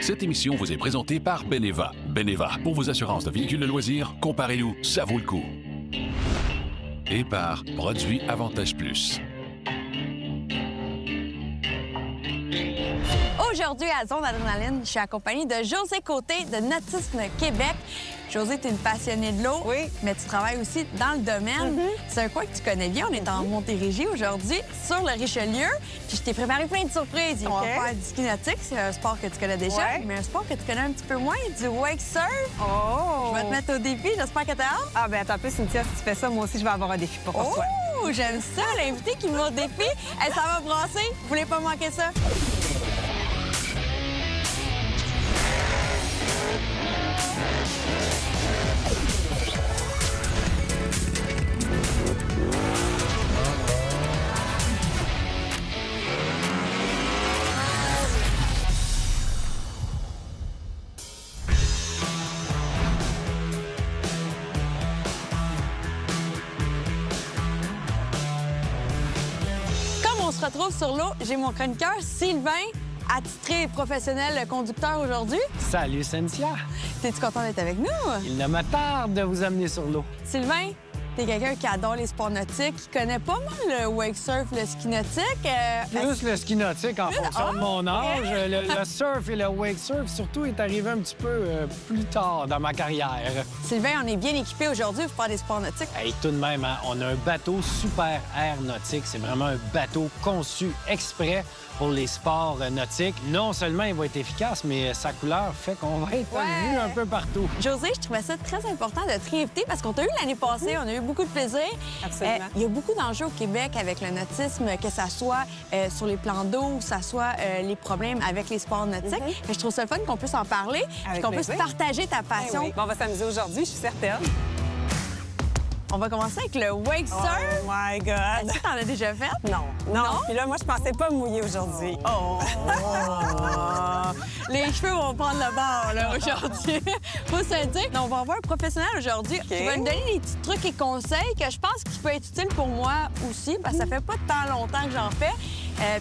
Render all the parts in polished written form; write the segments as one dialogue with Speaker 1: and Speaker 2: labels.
Speaker 1: Cette émission vous est présentée par Beneva. Beneva, pour vos assurances de véhicules de loisirs, comparez-nous, ça vaut le coup. Et par Produits Avantage Plus.
Speaker 2: Aujourd'hui, à Zone Adrénaline, je suis accompagnée de Josée Côté de Nautisme Québec. Josée, tu es une passionnée de l'eau,
Speaker 3: oui,
Speaker 2: mais tu travailles aussi dans le domaine. C'est un coin que tu connais bien. On est en Montérégie aujourd'hui, sur le Richelieu. Puis je t'ai préparé plein de surprises. On va faire du ski nautique, c'est un sport que tu connais déjà, mais un sport que tu connais un petit peu moins, du wake surf.
Speaker 3: Oh!
Speaker 2: Je vais te mettre au défi. J'espère que t'as hâte.
Speaker 3: Ah, ben attends un peu, Cynthia, si tu fais ça, moi aussi, je vais avoir un défi pour toi.
Speaker 2: Oh, j'aime ça, l'invité qui me met au défi. Elle s'en va brasser. Vous voulez pas manquer ça? On se retrouve sur l'eau. J'ai mon chroniqueur Sylvain, attitré professionnel conducteur aujourd'hui.
Speaker 4: Salut, Cynthia.
Speaker 2: T'es-tu content d'être avec nous?
Speaker 4: Il ne me tarde de vous amener sur l'eau.
Speaker 2: Sylvain, t'es quelqu'un qui adore les sports nautiques, qui connaît pas mal le wake surf, le ski nautique.
Speaker 4: Plus le ski nautique en fonction de mon âge. Le surf et le wake surf, surtout, est arrivé un petit peu plus tard dans ma carrière.
Speaker 2: Sylvain, on est bien équipé aujourd'hui pour faire des sports nautiques.
Speaker 4: Hey, tout de même, hein, on a un bateau super air nautique. C'est vraiment un bateau conçu exprès pour les sports nautiques. Non seulement il va être efficace, mais sa couleur fait qu'on va être vu un peu partout.
Speaker 2: Josée, je trouvais ça très important de te réinviter parce qu'on t'a eu l'année passée, on a eu beaucoup de plaisir.
Speaker 3: Absolument.
Speaker 2: Il y a beaucoup d'enjeux au Québec avec le nautisme, que ça soit sur les plans d'eau ou que ça soit les problèmes avec les sports nautiques. Mais je trouve ça le fun qu'on puisse en parler et qu'on puisse partager ta passion.
Speaker 3: Oui. Bon, on va s'amuser aujourd'hui, je suis certaine.
Speaker 2: On va commencer avec le wake surf.
Speaker 3: Oh my God!
Speaker 2: Est-ce que t'en as déjà fait?
Speaker 3: Non. Puis là, moi, je pensais pas me mouiller aujourd'hui.
Speaker 2: Oh! Les cheveux vont prendre le bord, là, aujourd'hui. Faut se le dire. On va avoir un professionnel aujourd'hui qui va nous donner des petits trucs et conseils que je pense qu'il peut être utile pour moi aussi, parce que ça fait pas tant longtemps que j'en fais.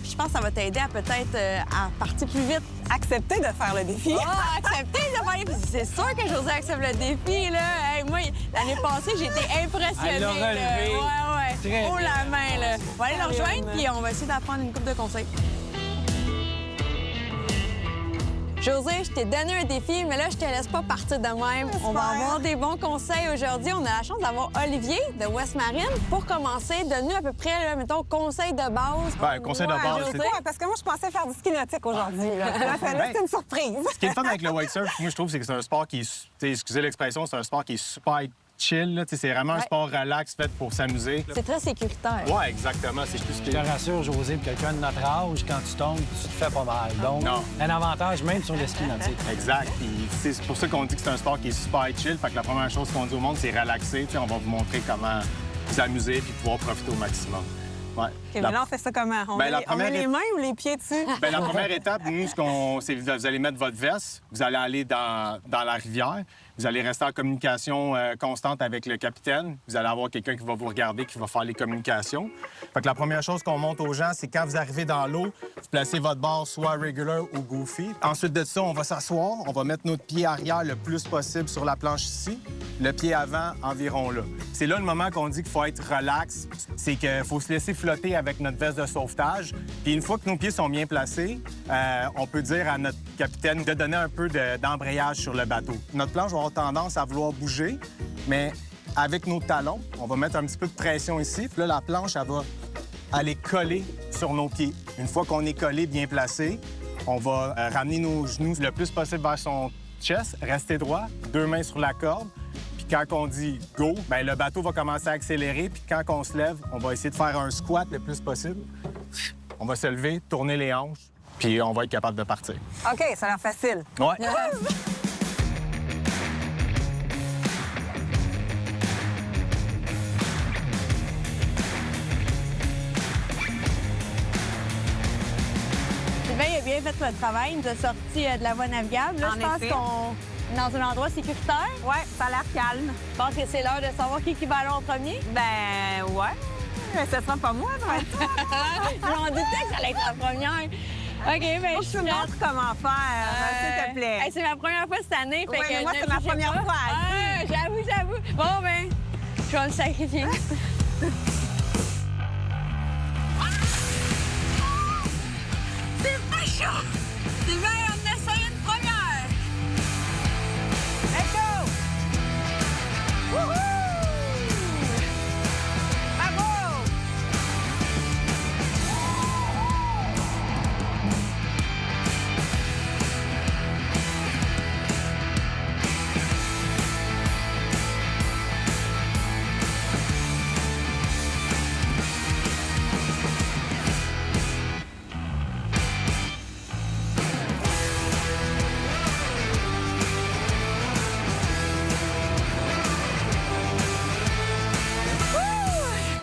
Speaker 2: Puis je pense que ça va t'aider à peut-être à partir plus vite.
Speaker 3: Accepter de faire le défi.
Speaker 2: Ah, accepter de faire le défi. C'est sûr que Josée accepte le défi, là. Hey, moi, l'année passée, j'ai été impressionnée.
Speaker 4: Elle l'a relevé.
Speaker 2: Ouais.
Speaker 4: Très
Speaker 2: Oh,
Speaker 4: bien.
Speaker 2: la main, là. On va aller le rejoindre, puis on va essayer d'apprendre une couple de conseils. Josée, je t'ai donné un défi, mais là, je te laisse pas partir de même. On va avoir des bons conseils aujourd'hui. On a la chance d'avoir Olivier de West Marine. Pour commencer, donne-nous à peu près, là, mettons, conseils de base.
Speaker 5: Ben, conseil de base,
Speaker 3: Josée, parce que moi, je pensais faire du ski nautique aujourd'hui. Là, c'est une surprise.
Speaker 5: Ce qui est le fun avec le wake surf, moi, je trouve, c'est que c'est un sport qui est, excusez l'expression, c'est un sport qui est super chill. Là. C'est vraiment un sport relax fait pour s'amuser.
Speaker 2: C'est très sécuritaire.
Speaker 5: Ouais, exactement. C'est plus
Speaker 4: Je te rassure, Josée, pour quelqu'un de notre âge, quand tu tombes, tu te fais pas mal. Donc, un avantage même sur le ski nautique.
Speaker 5: Exact. Puis c'est pour ça qu'on dit que c'est un sport qui est super chill. Fait que la première chose qu'on dit au monde, c'est relaxer. T'sais, on va vous montrer comment vous amuser puis pouvoir profiter au maximum. Ouais.
Speaker 3: Mais là, on fait ça comment? On met les mains ou les pieds dessus?
Speaker 5: Bien, la première étape, nous, c'est vous allez mettre votre veste, vous allez aller dans la rivière, vous allez rester en communication constante avec le capitaine, vous allez avoir quelqu'un qui va vous regarder, qui va faire les communications. Fait que la première chose qu'on montre aux gens, c'est quand vous arrivez dans l'eau, vous placez votre barre soit regular ou goofy. Ensuite de ça, on va s'asseoir, on va mettre notre pied arrière le plus possible sur la planche ici, le pied avant environ là. C'est là le moment qu'on dit qu'il faut être relax, c'est qu'il faut se laisser flotter avec notre veste de sauvetage. Puis une fois que nos pieds sont bien placés, on peut dire à notre capitaine de donner un peu d'embrayage sur le bateau. Notre planche va avoir tendance à vouloir bouger, mais avec nos talons, on va mettre un petit peu de pression ici. Puis là, la planche, elle va aller coller sur nos pieds. Une fois qu'on est collé, bien placé, on va ramener nos genoux le plus possible vers son chest, rester droit, deux mains sur la corde. Puis quand on dit « go », bien, le bateau va commencer à accélérer. Puis quand on se lève, on va essayer de faire un squat le plus possible. On va se lever, tourner les hanches, puis on va être capable de partir.
Speaker 3: OK, ça a l'air facile.
Speaker 5: Ouais.
Speaker 2: Sylvain, il a bien fait le travail. Il nous a sorti de la voie navigable. Là, je pense qu'on est dans un endroit sécuritaire.
Speaker 3: Ouais, ça a l'air calme.
Speaker 2: Je pense que c'est l'heure de savoir qui va aller en premier.
Speaker 3: Ben, ouais. Mais ce sera pas moi, ça va être toi.
Speaker 2: J'en doutais que ça allait être la première. OK, bien,
Speaker 3: Faut que tu me montres comment faire, s'il te plaît.
Speaker 2: Hey, c'est ma première fois cette année. Fait
Speaker 3: Ouais,
Speaker 2: que
Speaker 3: mais moi,
Speaker 2: ne
Speaker 3: c'est ma
Speaker 2: jugez
Speaker 3: première
Speaker 2: pas.
Speaker 3: fois.
Speaker 2: Ah, j'avoue. Bon, ben, je vais me sacrifier. C'est pas chaud! Sylvain, on essaye une première!
Speaker 3: Let's go! Wouhou! Bravo!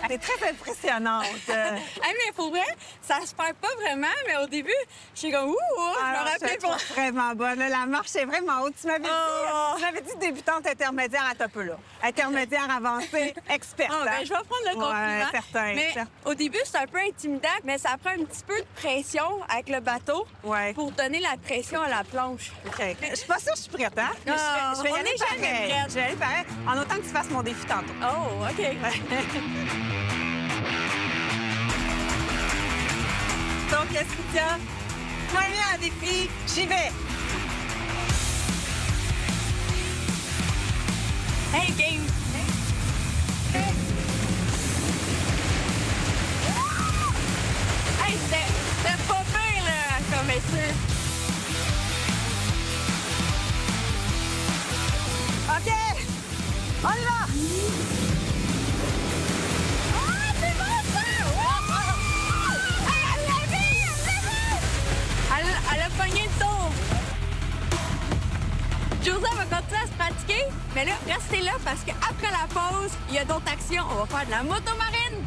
Speaker 3: C'est très impressionnante.
Speaker 2: Hey, mais pour vrai, ça se perd pas vraiment, mais au début, j'étais comme ouh, je me rappelais
Speaker 3: pas
Speaker 2: pas.
Speaker 3: vraiment bonne. Là, la marche est vraiment haute. Tu m'avais dit débutante, intermédiaire à top là. Intermédiaire, avancée, experte.
Speaker 2: Ah, ben,
Speaker 3: hein?
Speaker 2: je vais prendre le compliment.
Speaker 3: Ouais, certain.
Speaker 2: Mais au début, c'est un peu intimidant, mais ça prend un petit peu de pression avec le bateau
Speaker 3: Ouais.
Speaker 2: pour donner la pression à la planche.
Speaker 3: OK. Je suis pas sûre que je suis prête, hein? Mais
Speaker 2: Ah,
Speaker 3: je vais y
Speaker 2: on
Speaker 3: aller
Speaker 2: est jamais
Speaker 3: pareil.
Speaker 2: prête.
Speaker 3: Je vais y aller pareil, en autant que tu fasses mon défi tantôt.
Speaker 2: Oh, OK.
Speaker 3: Donc, Cynthia, premier défi, j'y vais.
Speaker 2: Hey, game! Hey, c'était pas pire, là, comme ça.
Speaker 3: OK, on y va.
Speaker 2: Ah, c'est bon, ça! Hey, elle l'a vu! Elle a pogné le tour. José va continuer à se pratiquer, mais là, restez là parce qu'après la pause, il y a d'autres actions. On va faire de la motomarine.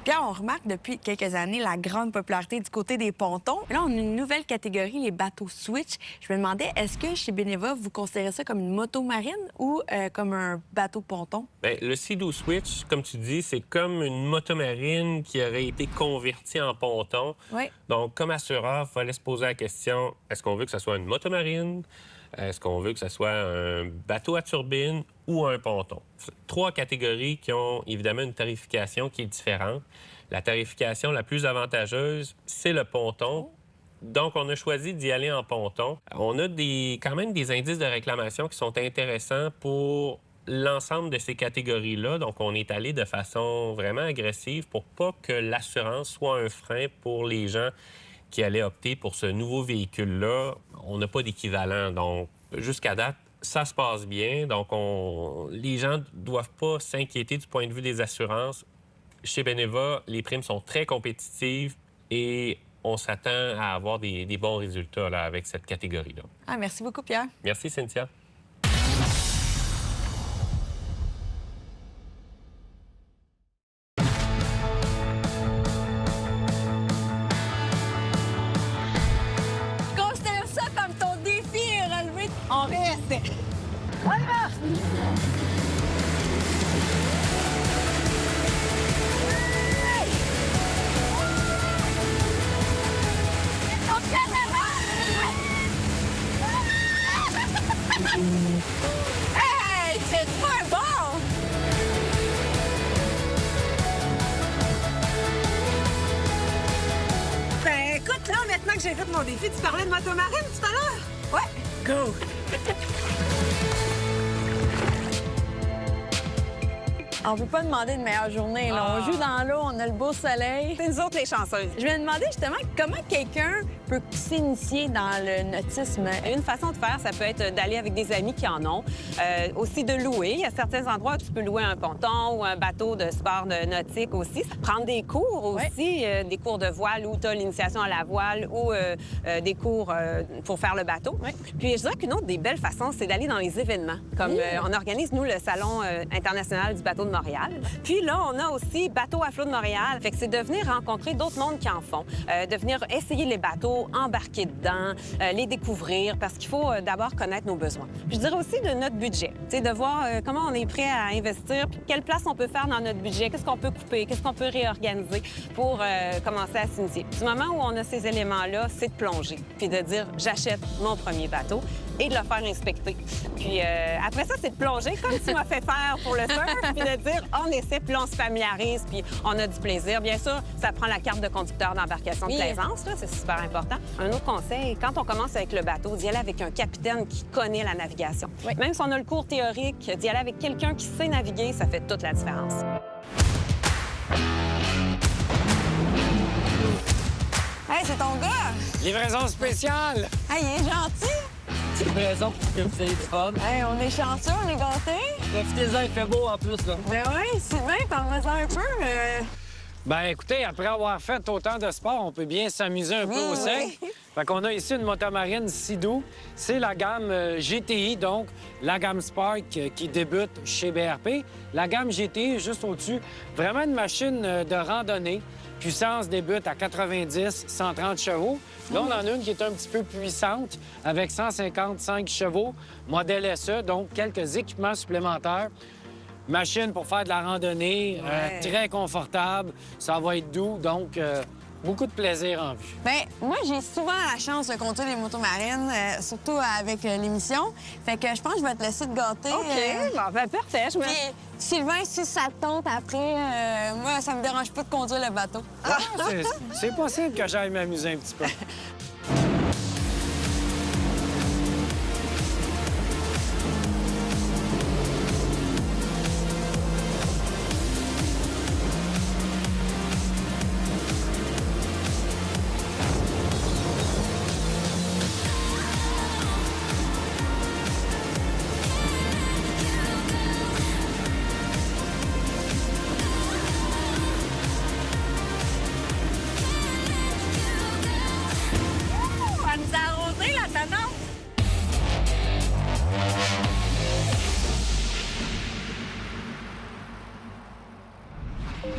Speaker 2: Pierre, on remarque depuis quelques années la grande popularité du côté des pontons. Là, on a une nouvelle catégorie, les bateaux switch. Je me demandais, est-ce que chez Beneva, vous considérez ça comme une moto marine ou comme un bateau ponton?
Speaker 6: Bien, le Sea-Doo Switch, comme tu dis, c'est comme une motomarine qui aurait été convertie en ponton.
Speaker 2: Oui.
Speaker 6: Donc, comme assureur, il fallait se poser la question, est-ce qu'on veut que ce soit une motomarine? Est-ce qu'on veut que ce soit un bateau à turbine ou un ponton? 3 catégories qui ont évidemment une tarification qui est différente. La tarification la plus avantageuse, c'est le ponton. Donc, on a choisi d'y aller en ponton. On a quand même des indices de réclamation qui sont intéressants pour l'ensemble de ces catégories-là. Donc, on est allé de façon vraiment agressive pour pas que l'assurance soit un frein pour les gens qui allaient opter pour ce nouveau véhicule-là. On n'a pas d'équivalent. Donc, jusqu'à date, ça se passe bien. Donc, les gens ne doivent pas s'inquiéter du point de vue des assurances. Chez Beneva, les primes sont très compétitives et on s'attend à avoir des bons résultats là, avec cette catégorie-là.
Speaker 2: Ah, merci beaucoup, Pierre.
Speaker 6: Merci, Cynthia.
Speaker 2: Considère ça comme ton défi relevé.
Speaker 3: On reste. On y va.
Speaker 2: Hey, c'est super bon!
Speaker 3: Ben, écoute, là, maintenant que j'ai fait mon défi, tu parlais de motomarine tout à l'heure?
Speaker 2: Ouais.
Speaker 3: Go!
Speaker 2: On peut pas demander une meilleure journée. Là. On joue dans l'eau, on a le beau soleil.
Speaker 3: C'est nous autres les chanceuses.
Speaker 2: Je me demandais justement comment quelqu'un peut s'initier dans le nautisme.
Speaker 7: Une façon de faire, ça peut être d'aller avec des amis qui en ont. Aussi de louer. Il y a certains endroits où tu peux louer un ponton ou un bateau de sport nautique aussi. Prendre des cours aussi, des cours de voile où tu as l'initiation à la voile ou des cours pour faire le bateau. Puis je dirais qu'une autre des belles façons, c'est d'aller dans les événements. Comme on organise, nous, le Salon international du bateau de Montréal. Puis là, on a aussi Bateau à flot de Montréal. Fait que c'est de venir rencontrer d'autres mondes qui en font, de venir essayer les bateaux, embarquer dedans, les découvrir, parce qu'il faut d'abord connaître nos besoins. Puis je dirais aussi de notre budget, de voir comment on est prêt à investir, puis quelle place on peut faire dans notre budget, qu'est-ce qu'on peut couper, qu'est-ce qu'on peut réorganiser pour commencer à s'initier. Du moment où on a ces éléments-là, c'est de plonger, puis de dire j'achète mon premier bateau et de le faire inspecter. Puis après ça, c'est de plonger comme tu m'as fait faire pour le surf, puis de dire on essaie, puis là, on se familiarise, puis on a du plaisir. Bien sûr, ça prend la carte de conducteur d'embarcation de plaisance, là, c'est super important. Un autre conseil, quand on commence avec le bateau, d'y aller avec un capitaine qui connaît la navigation. Oui. Même si on a le cours théorique, d'y aller avec quelqu'un qui sait naviguer, ça fait toute la différence.
Speaker 2: Hey, c'est ton gars!
Speaker 4: Livraison spéciale!
Speaker 2: Hey, il est gentil!
Speaker 8: Livraison pour que vous ayez du fun.
Speaker 2: Hey, on est chanceux, on est gâtés.
Speaker 8: Profitez-en, il fait beau en plus, là.
Speaker 2: Ben oui, Sylvain, parle-moi un peu.
Speaker 4: Ben écoutez, après avoir fait autant de sport, on peut bien s'amuser un peu au sec. Fait qu'on a ici une motomarine Sea-Doo. C'est la gamme GTI, donc la gamme Spark qui débute chez BRP. La gamme GTI, juste au-dessus, vraiment une machine de randonnée. Puissance débute à 90, 130 chevaux. Là, on en a une qui est un petit peu puissante, avec 155 chevaux, modèle SE, donc quelques équipements supplémentaires. Machine pour faire de la randonnée, très confortable, ça va être doux, donc beaucoup de plaisir en vue.
Speaker 2: Bien, moi, j'ai souvent la chance de conduire les motomarines, surtout avec l'émission. Fait que je pense que je vais te laisser te gâter.
Speaker 7: OK, bon, ben parfait.
Speaker 2: Puis, Sylvain, si ça te tente après, moi, ça me dérange pas de conduire le bateau.
Speaker 4: C'est possible que j'aille m'amuser un petit peu.
Speaker 2: Ça nous a arrosé, la tannante!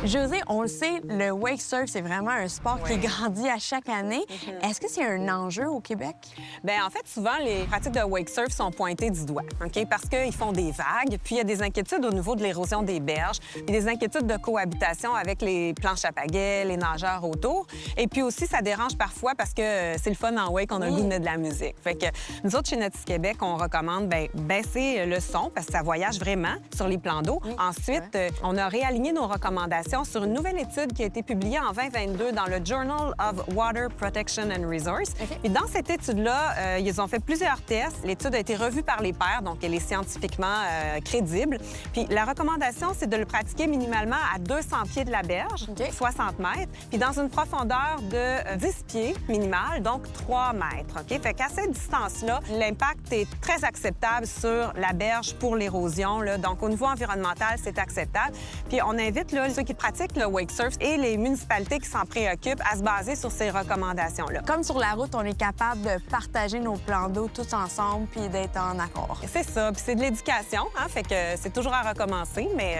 Speaker 2: Josée, on le sait, le wake surf, c'est vraiment un sport qui grandit à chaque année. Est-ce que c'est un enjeu au Québec?
Speaker 7: Bien, en fait, souvent, les pratiques de wake surf sont pointées du doigt, OK? Parce qu'ils font des vagues, puis il y a des inquiétudes au niveau de l'érosion des berges, puis des inquiétudes de cohabitation avec les planches à pagaie, les nageurs autour. Et puis aussi, ça dérange parfois parce que c'est le fun en wake, on a le goût de mettre de la musique. Fait que nous autres, chez Nautisme Québec, on recommande baisser le son parce que ça voyage vraiment sur les plans d'eau. Ensuite, on a réaligné nos recommandations sur une nouvelle étude qui a été publiée en 2022 dans le Journal of Water Protection and Resource. Et dans cette étude-là, ils ont fait plusieurs tests. L'étude a été revue par les pairs, donc elle est scientifiquement crédible. Puis la recommandation, c'est de le pratiquer minimalement à 200 pieds de la berge, 60 mètres, puis dans une profondeur de 10 pieds minimale, donc 3 mètres. OK? Fait qu'à cette distance-là, l'impact est très acceptable sur la berge pour l'érosion. Donc au niveau environnemental, c'est acceptable. Puis on invite là, ceux qui pratiquent le wake surf et les municipalités qui s'en préoccupent à se baser sur ces recommandations-là.
Speaker 2: Comme sur la route, on est capable de partager nos plans d'eau tous ensemble puis d'être en accord.
Speaker 7: C'est ça, puis c'est de l'éducation, hein? Fait que c'est toujours à recommencer, mais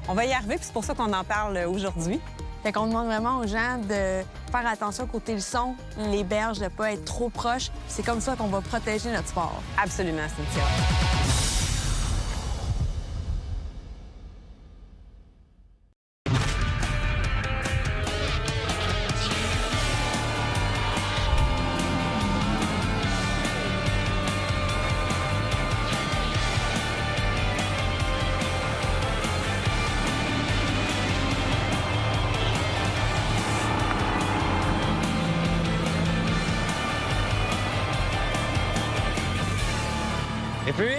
Speaker 7: on va y arriver, puis c'est pour ça qu'on en parle aujourd'hui.
Speaker 2: Fait qu'on demande vraiment aux gens de faire attention côté le son, les berges, de ne pas être trop proches. C'est comme ça qu'on va protéger notre sport.
Speaker 7: Absolument, Cynthia.
Speaker 4: Et puis?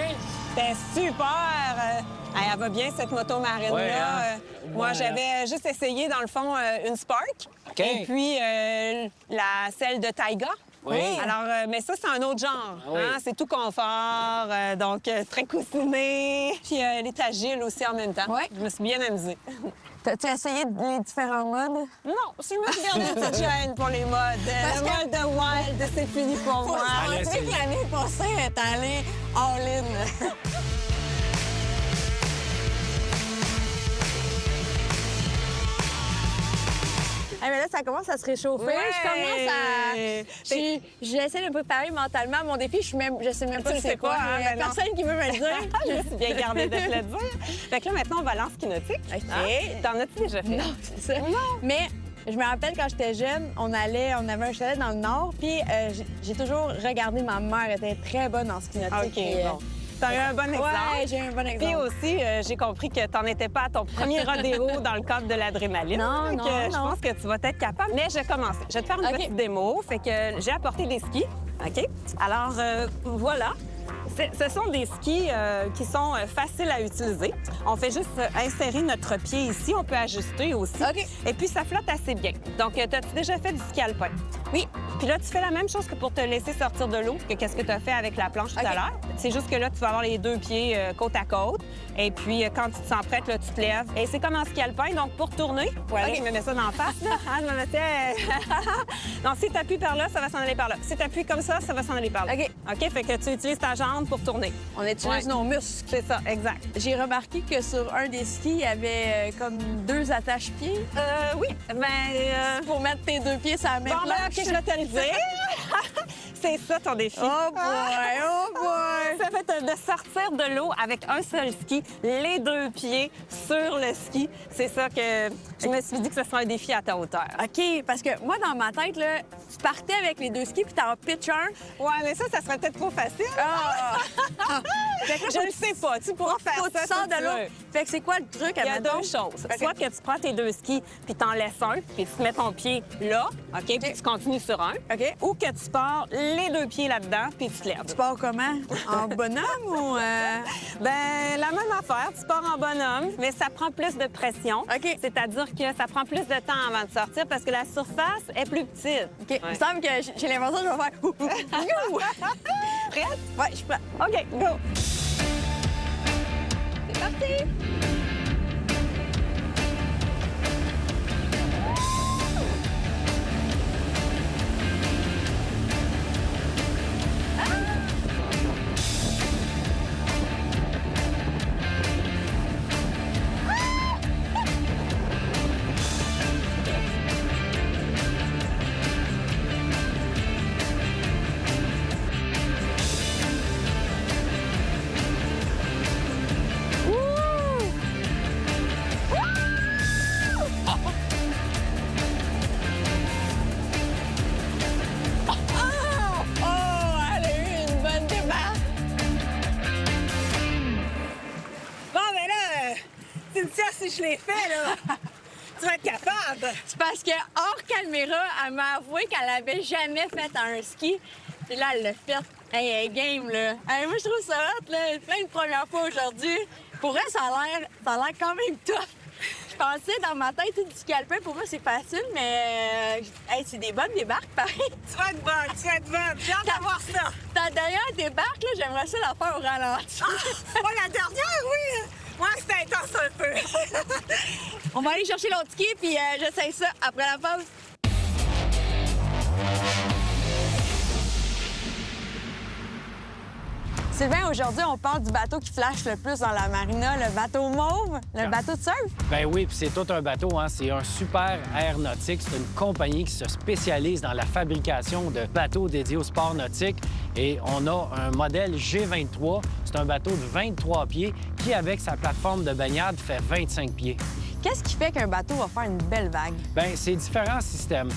Speaker 7: C'était super! Elle va bien, cette moto-marine-là.
Speaker 4: Ouais, hein?
Speaker 7: Moi, j'avais juste essayé, dans le fond, une Spark.
Speaker 4: OK.
Speaker 7: Et puis, celle de Taiga.
Speaker 4: Oui.
Speaker 7: Alors, mais ça, c'est un autre genre.
Speaker 4: Oui.
Speaker 7: Hein? C'est tout confort, donc très coussiné. Puis, elle est agile aussi en même temps.
Speaker 2: Oui.
Speaker 7: Je me suis bien amusée.
Speaker 2: T'as-tu essayé les différents modes?
Speaker 7: Non, je me suis gardée une petite gêne pour les modes. Le mode de wild, c'est fini pour moi.
Speaker 2: On dirait que l'année passée, elle est allée all-in. mais là, ça commence à se réchauffer.
Speaker 7: Ouais.
Speaker 2: Je commence à... J'essaie de me préparer mentalement à mon défi. Je sais même pas
Speaker 7: Tu le sais
Speaker 2: c'est quoi.
Speaker 7: pas, hein,
Speaker 2: Il y a
Speaker 7: ben non.
Speaker 2: personne qui veut me le dire.
Speaker 7: Je me suis bien gardée de te le dire. Fait que là, maintenant, on va aller en ski nautique.
Speaker 2: OK.
Speaker 7: T'en as-tu déjà fait?
Speaker 2: Non, c'est ça. Mais je me rappelle quand j'étais jeune, on avait un chalet dans le nord, puis j'ai toujours regardé ma mère. Elle était très bonne en ski nautique.
Speaker 7: OK,
Speaker 2: puis,
Speaker 7: bon. T'as eu un bon exemple.
Speaker 2: Ouais, j'ai eu un bon
Speaker 7: Puis
Speaker 2: exemple.
Speaker 7: aussi, j'ai compris que t'en étais pas à ton premier rodéo dans le cadre de l'adrénaline.
Speaker 2: Non,
Speaker 7: Fait
Speaker 2: non,
Speaker 7: que Je
Speaker 2: non.
Speaker 7: pense que tu vas être capable. Mais je vais commencer. Je vais te faire une
Speaker 2: OK.
Speaker 7: petite démo. Fait que j'ai apporté des skis. OK? Alors, voilà. Ce sont des skis qui sont faciles à utiliser. On fait juste insérer notre pied ici. On peut ajuster aussi.
Speaker 2: OK.
Speaker 7: Et puis, ça flotte assez bien. Donc, as-tu déjà fait du ski alpin? Oui. Puis là, tu fais la même chose que pour te laisser sortir de l'eau, que qu'est-ce que tu as fait avec la planche tout à l'heure. C'est juste que là, tu vas avoir les deux pieds côte à côte. Et puis, quand tu te sens prête, là, tu te lèves. Et c'est comme en ski alpin. Donc, pour tourner, voilà, je me mets ça d'en face. Là. Je me mettais... non, si tu appuies par là, ça va s'en aller par là. Si tu appuies comme ça va s'en aller par là.
Speaker 2: OK.
Speaker 7: OK? Fait que tu utilises ta jambe pour tourner.
Speaker 2: On utilise nos muscles.
Speaker 7: C'est ça, exact.
Speaker 2: J'ai remarqué que sur un des skis, il y avait comme 2 attache-pieds
Speaker 7: Oui. Ben,
Speaker 2: pour mettre tes 2 pieds sur la même
Speaker 7: bon, ben,
Speaker 2: planche.
Speaker 7: OK, je vais te le dire. C'est ça, ton défi.
Speaker 2: Oh boy, oh boy!
Speaker 7: Ça fait de sortir de l'eau avec un seul ski, les 2 pieds sur le ski. C'est ça que je me suis dit que ce serait un défi à ta hauteur.
Speaker 2: OK, parce que moi, dans ma tête, là, tu partais avec les 2 skis puis t'en pitches un.
Speaker 7: Ouais, mais ça serait peut-être trop facile.
Speaker 2: Ah! Fait que là,
Speaker 7: Je ne sais pas. Tu pourras faire
Speaker 2: faut que
Speaker 7: ça
Speaker 2: tu sors
Speaker 7: si
Speaker 2: de
Speaker 7: tu
Speaker 2: l'eau.
Speaker 7: veux.
Speaker 2: Fait que c'est quoi le truc,
Speaker 7: Il y a
Speaker 2: admettons?
Speaker 7: 2 choses.
Speaker 2: OK.
Speaker 7: Soit que tu prends tes 2 skis puis t'en laisses un, puis tu mets ton pied là, OK, puis tu continues sur un.
Speaker 2: OK.
Speaker 7: Ou que tu pars les 2 pieds là-dedans, puis tu te lèves.
Speaker 2: Tu pars comment? En bonhomme ou...
Speaker 7: Ben, la même affaire. Tu pars en bonhomme, mais ça prend plus de pression.
Speaker 2: OK.
Speaker 7: C'est-à-dire que ça prend plus de temps avant de sortir parce que la surface est plus petite.
Speaker 2: OK.
Speaker 7: Ouais.
Speaker 2: Il me semble que j'ai l'impression que je vais faire... Youhou!
Speaker 7: Prête?
Speaker 2: Ouais, je suis prête.
Speaker 7: OK, go!
Speaker 2: C'est parti! Oh, elle a eu une bonne débarque!
Speaker 7: Bon, ben là, tu me dis si je l'ai fait, là. Tu vas être capable.
Speaker 2: C'est parce que hors caméra, elle m'a avoué qu'elle avait jamais fait un ski. Puis là, elle l'a fait. Hey, elle est game, là. Hey, moi, je trouve ça hot, là. C'est plein de premières fois aujourd'hui. Pour elle, ça a l'air quand même tough. Je pensais dans ma tête, du ski alpin, pour moi, c'est facile, mais hey, c'est des bonnes débarques, pareil.
Speaker 7: Tu vas être bonne, tu vas être bonne. J'ai hâte d'avoir ça.
Speaker 2: Ta dernière débarque, là, j'aimerais ça la faire au ralenti.
Speaker 7: Oh, la dernière, oui. Ouais, c'était intense un peu.
Speaker 2: On va aller chercher l'autre ski, puis j'essaye ça après la pause. Sylvain, aujourd'hui, on parle du bateau qui flash le plus dans la marina, le bateau mauve, le bateau de surf.
Speaker 4: Ben oui, puis c'est tout un bateau, hein. C'est un super aéronautique. C'est une compagnie qui se spécialise dans la fabrication de bateaux dédiés au sport nautique. Et on a un modèle G23. C'est un bateau de 23 pieds qui, avec sa plateforme de baignade, fait 25 pieds.
Speaker 2: Qu'est-ce qui fait qu'un bateau va faire une belle vague?
Speaker 4: Bien, c'est différents systèmes.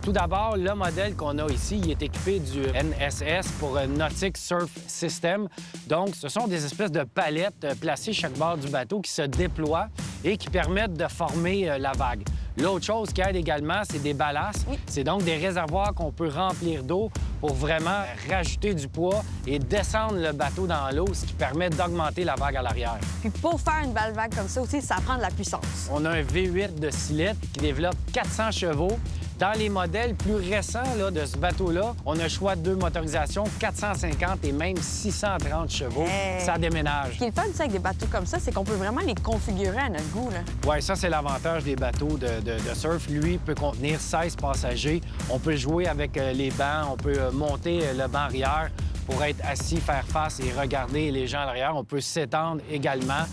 Speaker 4: Tout d'abord, le modèle qu'on a ici, il est équipé du NSS pour Nautic Surf System. Donc, ce sont des espèces de palettes placées chaque bord du bateau qui se déploient et qui permettent de former la vague. L'autre chose qui aide également, c'est des ballastes. C'est donc des réservoirs qu'on peut remplir d'eau pour vraiment rajouter du poids et descendre le bateau dans l'eau, ce qui permet d'augmenter la vague à l'arrière.
Speaker 2: Puis pour faire une belle vague comme ça aussi, ça prend de la puissance.
Speaker 4: On a un V8 de 6 litres qui développe 400 chevaux. Dans les modèles plus récents là, de ce bateau-là, on a le choix de 2 motorisations, 450 et même 630 chevaux.
Speaker 2: Hey.
Speaker 4: Ça déménage.
Speaker 2: Ce qui est le fun, avec des bateaux comme ça, c'est qu'on peut vraiment les configurer à notre goût, là.
Speaker 4: Oui, ça, c'est l'avantage des bateaux de surf. Lui peut contenir 16 passagers. On peut jouer avec les bancs, on peut monter le banc arrière pour être assis, faire face et regarder les gens à l'arrière. On peut s'étendre également.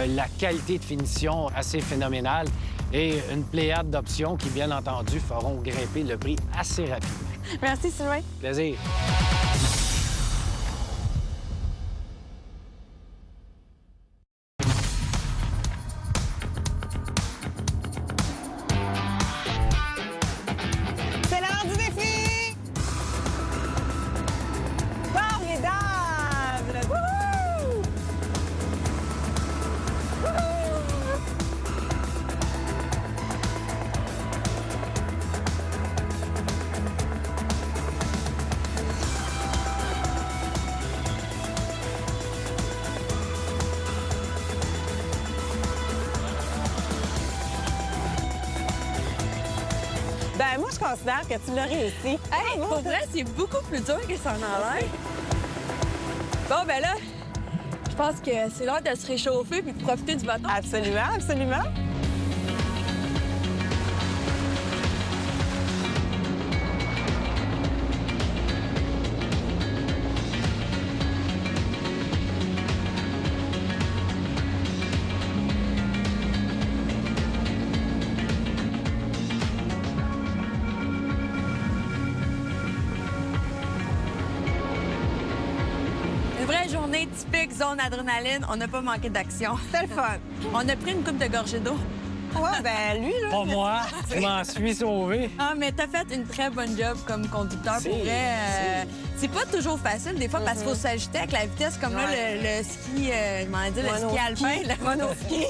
Speaker 4: La qualité de finition assez phénoménale. et une pléiade d'options qui, bien entendu, feront grimper le prix assez rapidement.
Speaker 2: Merci, Sylvain.
Speaker 4: Plaisir.
Speaker 3: C'est l'heure du défi! Formidable! Wouhou! Wouhou! Ben, moi, je considère que tu l'as réussi.
Speaker 2: Hey, pour vrai, c'est beaucoup plus dur que ça en a l'air. Bon, ben là, je pense que c'est l'heure de se réchauffer puis de profiter du bateau.
Speaker 3: Absolument, absolument.
Speaker 2: Une vraie journée typique zone adrénaline. On n'a pas manqué d'action.
Speaker 3: C'était le fun.
Speaker 2: On a pris une coupe de gorgée d'eau.
Speaker 3: Ouais, ben lui, là.
Speaker 4: Pas moi, je m'en suis sauvé.
Speaker 2: Ah, mais t'as fait une très bonne job comme conducteur.
Speaker 4: C'est-
Speaker 2: Pour vrai, c'est pas toujours facile, des fois, parce qu'il faut s'ajuster avec la vitesse. Comme là, le ski, je m'en ai dit, le ski alpin. Le monoski.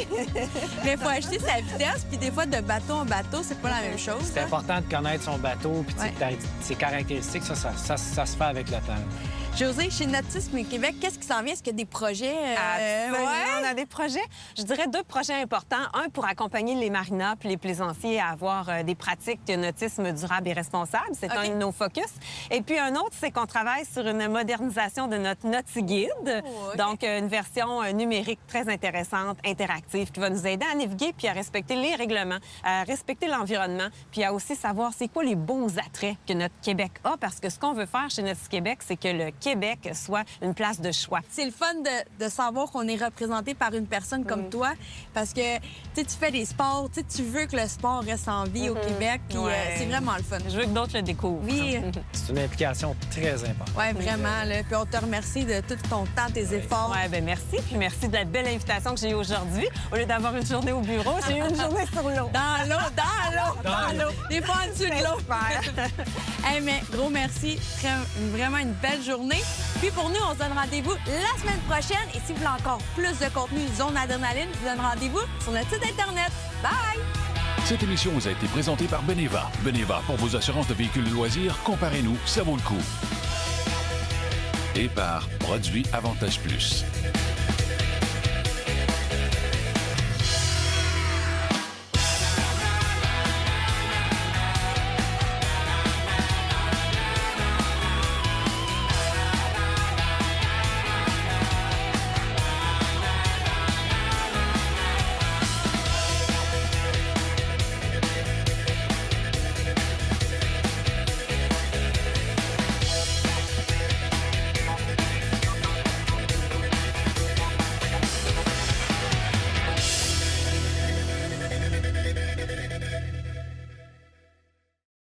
Speaker 2: Mais il faut ajuster sa vitesse, puis des fois, de bateau en bateau, c'est pas la même chose.
Speaker 4: C'est
Speaker 2: hein.
Speaker 4: important de connaître son bateau puis
Speaker 2: Ouais.
Speaker 4: ses caractéristiques. Ça se fait avec le temps.
Speaker 2: Josée, chez Nautisme Québec, qu'est-ce qui s'en vient? Est-ce qu'il y a des projets?
Speaker 7: Absolument, on a des projets. Je dirais 2 projets importants. Un, pour accompagner les marinas puis les plaisanciers à avoir des pratiques de nautisme durable et responsable. C'est
Speaker 2: OK.
Speaker 7: un de nos focus. Et puis un autre, c'est qu'on travaille sur une modernisation de notre NautiGuide.
Speaker 2: Oh, OK.
Speaker 7: Donc, une version numérique très intéressante, interactive, qui va nous aider à naviguer puis à respecter les règlements, à respecter l'environnement, puis à aussi savoir c'est quoi les beaux attraits que notre Québec a. Parce que ce qu'on veut faire chez Nautisme Québec, c'est que le Québec soit une place de choix.
Speaker 2: C'est le fun de savoir qu'on est représenté par une personne comme toi, parce que tu fais des sports, tu veux que le sport reste en vie au Québec, puis
Speaker 7: Ouais.
Speaker 2: c'est vraiment le fun.
Speaker 7: Je veux que d'autres le découvrent.
Speaker 2: Oui,
Speaker 4: C'est une implication très importante.
Speaker 2: ouais, vraiment. Là. Puis on te remercie de tout ton temps, tes efforts.
Speaker 7: Ouais, ben merci. Puis merci de la belle invitation que j'ai eue aujourd'hui. Au lieu d'avoir une journée au bureau, j'ai eu une journée sur l'eau.
Speaker 2: Dans l'eau. Des fois en dessous de l'eau. Hey, mais gros merci. Vraiment une belle journée. Puis pour nous, on se donne rendez-vous la semaine prochaine. Et si vous voulez encore plus de contenu Zone Adrénaline, je vous donne rendez-vous sur notre site Internet. Bye!
Speaker 1: Cette émission vous a été présentée par Beneva. Beneva, pour vos assurances de véhicules de loisirs, comparez-nous, ça vaut le coup. Et par Produits Avantage Plus.